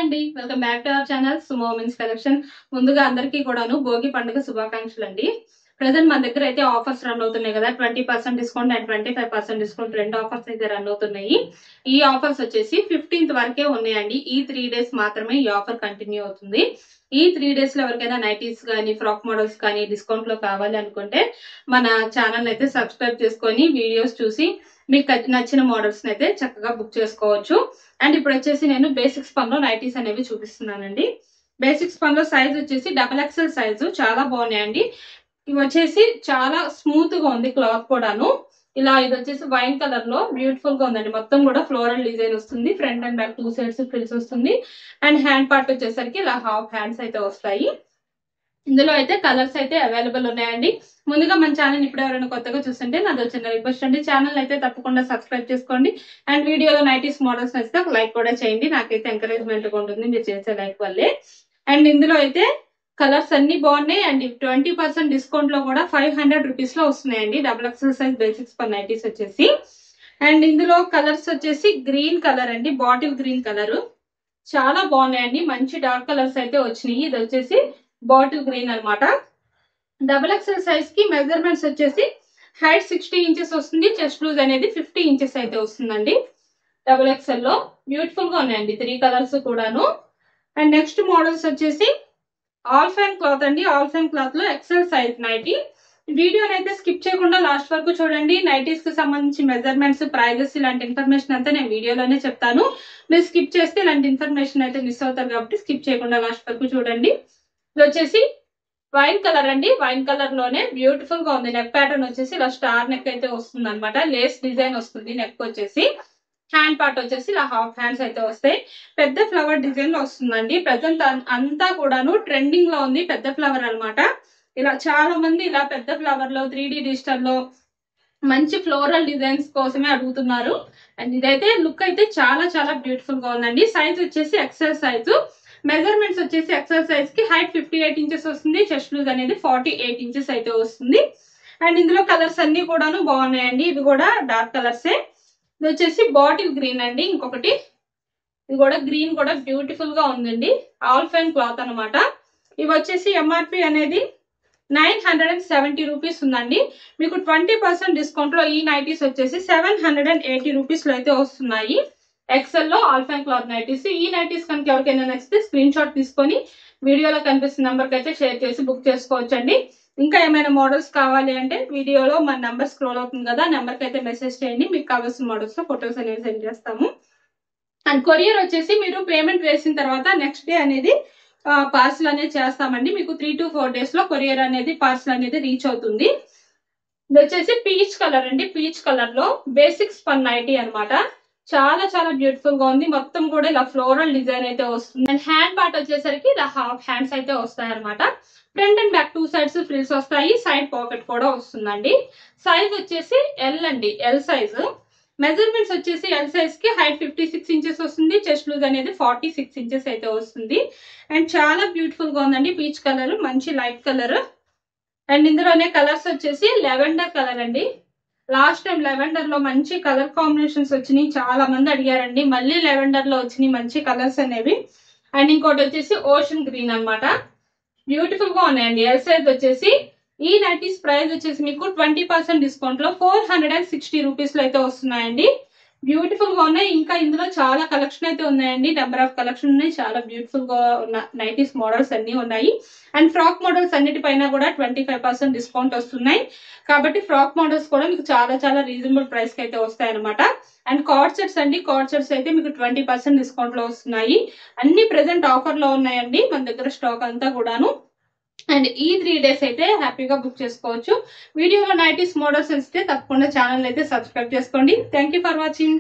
అండి, welcome back to our channel Sumo men's collection. ముందుగా అందరికీ కూడాను భోగి పండుగ శుభాకాంక్షలు అండి. ప్రెసెంట్ మన దగ్గర అయితే ఆఫర్స్ రన్ అవుతున్నాయి కదా, 20% డిస్కౌంట్ అండ్ 25% డిస్కౌంట్ రెండు ఆఫర్స్ అయితే రన్ అవుతున్నాయి. ఈ ఆఫర్స్ వచ్చేసి 15th వరకే ఉన్నాయండి. ఈ 3 days మాత్రమే ఈ ఆఫర్ కంటిన్యూ అవుతుంది. ఈ 3 days లో ఎవరికైనా నైటీస్ కానీ ఫ్రాక్ మోడల్స్ కానీ డిస్కౌంట్ లో కావాలి అనుకుంటే మన ఛానల్ అయితే సబ్స్క్రైబ్ చేసుకొని వీడియోస్ చూసి మీకు నచ్చిన మోడల్స్ అయితే చక్కగా బుక్ చేసుకోవచ్చు. అండ్ ఇప్పుడు వచ్చేసి నేను బేసిక్స్ పన్ లో నైటీస్ అనేవి చూపిస్తున్నానండి. బేసిక్స్ పన్ లో సైజ్ వచ్చేసి XXL సైజు చాలా బాగున్నాయండి. ఇవి వచ్చేసి చాలా స్మూత్ గా ఉంది క్లాత్ కూడాను. ఇలా ఇది వచ్చేసి వైన్ కలర్ లో బ్యూటిఫుల్ గా ఉందండి. మొత్తం కూడా ఫ్లోరల్ డిజైన్ వస్తుంది. Front and back 2 sides frills వస్తుంది. అండ్ హ్యాండ్ పార్ట్ వచ్చేసరికి ఇలా హాఫ్ హ్యాండ్స్ అయితే వస్తాయి. ఇందులో అయితే కలర్స్ అయితే అవైలబుల్ ఉన్నాయండి. ముందుగా మన ఛానల్ ఇప్పుడు ఎవరైనా కొత్తగా చూస్తుంటే నాది చిన్న రిక్వెస్ట్ అండి, ఛానల్ అయితే తప్పకుండా సబ్స్క్రైబ్ చేసుకోండి. అండ్ వీడియోలో నైటీస్ మోడల్స్ నచ్చితే ఒక లైక్ కూడా చేయండి. నాకైతే ఎంకరేజ్మెంట్ గా ఉంటుంది మీరు చేసే లైక్ వల్లే. అండ్ ఇందులో అయితే కలర్స్ అన్ని బాగున్నాయి. అండ్ 20% డిస్కౌంట్ లో కూడా 500 రూపీస్ లో వస్తున్నాయండి. XXL size basics per nighties వచ్చేసి. అండ్ ఇందులో కలర్స్ వచ్చేసి గ్రీన్ కలర్ అండి, బాటిల్ గ్రీన్ కలర్ చాలా బాగున్నాయండి. మంచి డార్క్ కలర్స్ అయితే వచ్చినాయి. ఇది వచ్చేసి బాటిల్ గ్రీన్ అనమాట. XXL సైజ్ కి మెజర్మెంట్స్ వచ్చేసి హైట్ 60 ఇంచెస్ వస్తుంది. చెస్ట్ లూజ్ అనేది 50 ఇంచెస్ అయితే వస్తుందండి. XXL లో బ్యూటిఫుల్ గా ఉన్నాయండి 3 కలర్స్ కూడాను. అండ్ నెక్స్ట్ మోడల్స్ వచ్చేసి ఆల్ ఫ్యాన్ క్లాత్ అండి. ఆల్ ఫ్యాన్ క్లాత్ లో XL సైజ్ నైటీ. వీడియోని అయితే స్కిప్ చేయకుండా లాస్ట్ వరకు చూడండి. నైటీస్ కి సంబంధించి మెజర్మెంట్స్, ప్రైజెస్ ఇలాంటి ఇన్ఫర్మేషన్ అంతా నేను వీడియోలోనే చెప్తాను. మీరు స్కిప్ చేస్తే ఇలాంటి ఇన్ఫర్మేషన్ అయితే మిస్ అవుతారు కాబట్టి స్కిప్ చేయకుండా లాస్ట్ వరకు చూడండి. ఇది వచ్చేసి వైన్ కలర్ అండి. వైన్ కలర్ లోనే బ్యూటిఫుల్ గా ఉంది. నెక్ ప్యాటర్న్ వచ్చేసి ఇలా స్టార్ నెక్ అయితే వస్తుంది అనమాట. లేస్ డిజైన్ వస్తుంది. నెక్ వచ్చేసి హ్యాండ్ పార్ట్ వచ్చేసి ఇలా హాఫ్ హ్యాండ్స్ అయితే వస్తాయి. పెద్ద ఫ్లవర్ డిజైన్ లో వస్తుందండి. ప్రెసెంట్ అంతా కూడాను ట్రెండింగ్ లో ఉంది పెద్ద ఫ్లవర్ అనమాట. ఇలా చాలా మంది ఇలా పెద్ద ఫ్లవర్ లో 3D డిజిటల్ లో మంచి ఫ్లోరల్ డిజైన్స్ కోసమే అడుగుతున్నారు. అండ్ ఇదైతే లుక్ అయితే చాలా చాలా బ్యూటిఫుల్ గా ఉందండి. సైజ్ వచ్చేసి XL సైజు. మెజర్మెంట్స్ వచ్చేసి XL సైజ్ కి హైట్ 58 ఇంచెస్ వస్తుంది. చెస్ట్ లూజ్ అనేది 48 ఇంచెస్ అయితే వస్తుంది. అండ్ ఇందులో కలర్స్ అన్ని కూడాను బాగున్నాయండి. ఇవి కూడా డార్క్ కలర్సే. ఇది వచ్చేసి బాటిల్ గ్రీన్ అండి. ఇంకొకటి ఇది కూడా గ్రీన్ కూడా బ్యూటిఫుల్ గా ఉందండి. ఆల్ ఫైన్ క్లాత్ అనమాట. ఇవి వచ్చేసి MRP అనేది 970 రూపీస్ ఉందండి. మీకు 20% డిస్కౌంట్ లో ఈ నైటీస్ వచ్చేసి 780 రూపీస్ లో అయితే వస్తున్నాయి. XL లో ఆల్ ఫైన్ క్లాత్ నైటీస్. ఈ నైటీస్ కనుక ఎవరికైనా నచ్చితే స్క్రీన్ షాట్ తీసుకొని వీడియోలో కనిపిస్తున్న నంబర్ కి అయితే షేర్ చేసి బుక్ చేసుకోవచ్చండి. ఇంకా ఏమైనా మోడల్స్ కావాలి అంటే వీడియోలో మన నెంబర్ స్క్రోల్ అవుతుంది కదా, నెంబర్ కి అయితే మెసేజ్ చేయండి. మీకు కావాల్సిన మోడల్స్ లో ఫొటోస్ అనేవి సెండ్ చేస్తాము. అండ్ కొరియర్ వచ్చేసి మీరు పేమెంట్ వేసిన తర్వాత నెక్స్ట్ డే అనేది పార్సల్ అనేది చేస్తామండి. మీకు 3 to 4 days లో కొరియర్ అనేది పార్సల్ అనేది రీచ్ అవుతుంది. ఇది వచ్చేసి పీచ్ కలర్ అండి. పీచ్ కలర్ లో బేసిక్స్ పన్ నైటీ అనమాట. చాలా చాలా బ్యూటిఫుల్ గా ఉంది. మొత్తం కూడా ఇలా ఫ్లోరల్ డిజైన్ అయితే వస్తుంది. అండ్ హ్యాండ్ పార్ట్ వచ్చేసరికి ఇలా హాఫ్ హ్యాండ్స్ అయితే వస్తాయి అనమాట. Front and back 2 sides frills వస్తాయి. సైడ్ పాకెట్ కూడా వస్తుందండి. సైజ్ వచ్చేసి L అండి, L సైజు. మెజర్మెంట్స్ వచ్చేసి L సైజ్ కి హైట్ 56 ఇంచెస్ వస్తుంది. చెస్ట్ లూజ్ అనేది 46 ఇంచెస్ అయితే వస్తుంది. అండ్ చాలా బ్యూటిఫుల్ గా ఉందండి. పీచ్ కలర్ మంచి లైట్ కలర్. అండ్ ఇందులోనే కలర్స్ వచ్చేసి లెవెండర్ కలర్ అండి. లాస్ట్ టైం లెవెండర్ లో మంచి కలర్ కాంబినేషన్స్ వచ్చినాయి, చాలా మంది అడిగారండి. మళ్ళీ లెవెండర్ లో వచ్చినాయి మంచి కలర్స్ అనేవి. అండ్ ఇంకోటి వచ్చేసి ఓషన్ గ్రీన్ అనమాట. బ్యూటిఫుల్ గా ఉన్నాయండి. L సైజ్ వచ్చేసి ఈ నైటీస్ ప్రైస్ వచ్చేసి మీకు 20% డిస్కౌంట్ లో 460 రూపీస్ లో అయితే వస్తున్నాయండి. బ్యూటిఫుల్ గా ఉన్నాయి. ఇంకా ఇందులో చాలా కలెక్షన్ అయితే ఉన్నాయండి. నెంబర్ ఆఫ్ కలెక్షన్ ఉన్నాయి. చాలా బ్యూటిఫుల్ గా ఉన్న నైటీస్ మోడల్స్ అన్ని ఉన్నాయి. అండ్ ఫ్రాక్ మోడల్స్ అన్నిటిపైన కూడా 25% డిస్కౌంట్ వస్తున్నాయి. కాబట్టి ఫ్రాక్ మోడల్స్ కూడా మీకు చాలా చాలా రీజనబుల్ ప్రైస్ కి అయితే వస్తాయి అనమాట. అండ్ కార్డ్ సెట్స్ అండి. కార్డ్ సెట్స్ అయితే మీకు 20% డిస్కౌంట్ లో వస్తున్నాయి. అన్ని ప్రెసెంట్ ఆఫర్ లో ఉన్నాయండి మన దగ్గర స్టాక్ అంతా కూడాను. అండ్ ఈ 3 days అయితే హ్యాపీగా బుక్ చేసుకోవచ్చు. వీడియోలో నైటీస్ మోడల్స్ ఇస్తే తప్పకుండా ఛానల్ అయితే సబ్స్క్రైబ్ చేసుకోండి. Thank you for watching.